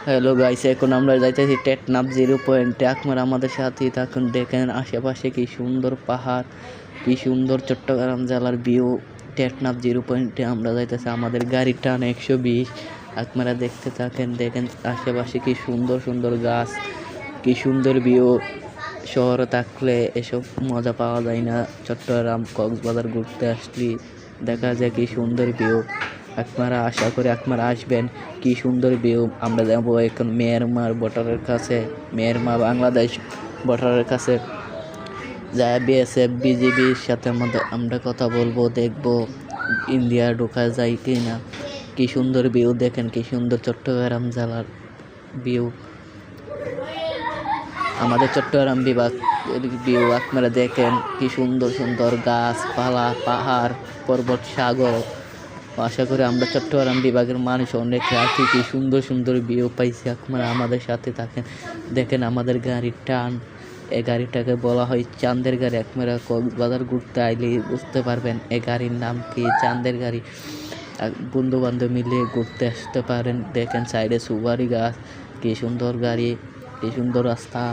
Hello guys, এখন আমরা যাইতেছি টেকনাফ 0 পয়েন্টে। আপনারা আমাদের সাথেই থাকুন, দেখেন আশেপাশে কি সুন্দর পাহাড়, কি সুন্দর চট্টগ্রাম জেলার ভিউ। টেকনাফ 0 পয়েন্টে আমরা যাইতেছি, আমাদের গাড়ির টান 120। আপনারা দেখতে থাকেন, দেখেন আশেপাশে কি সুন্দর সুন্দর গাছ, কি সুন্দর ভিউ। শহরে থাকলে এসব মজা পাওয়া যায় না। চট্টগ্রাম কক্সবাজার ঘুরতে আসলে দেখা যায় কি সুন্দর ভিউ। আপনারা আশা করি আপনারা আসবেন, কি সুন্দর ভিউ। আমরা যাবো এখন মিয়ানমার বর্ডারের কাছে, মিয়ানমার বাংলাদেশ বর্ডারের কাছে যা বিএসএফ বিজিবির সাথে আমরা কথা বলবো, দেখবো ইন্ডিয়া ঢোকা যায় কি না। কি সুন্দর ভিউ দেখেন, কি সুন্দর চট্টগ্রাম জেলার ভিউ। আমাদের চট্টগ্রাম বিভাগ ভিউ আপনারা দেখেন, কি সুন্দর সুন্দর গাছপালা, পাহাড়, পর্বত, সাগর। আশা করি আমরা চট্টগ্রাম বিভাগের মানুষ অনেক আছি, কি সুন্দর সুন্দর ভিউ পাইছি। আপনারা আমাদের সাথে থাকেন, দেখেন আমাদের গাড়ির টান। এই গাড়িটাকে বলা হয় চাঁদের গাড়ি। আপনারা কক্সবাজার ঘুরতে আইলে বুঝতে পারবেন এই গাড়ির নাম কি, চাঁদের গাড়ি। বন্ধু বান্ধব মিলে ঘুরতে আসতে পারেন। দেখেন সাইডে সুপারি গাছ, কি সুন্দর গাড়ি, কি সুন্দর রাস্তা।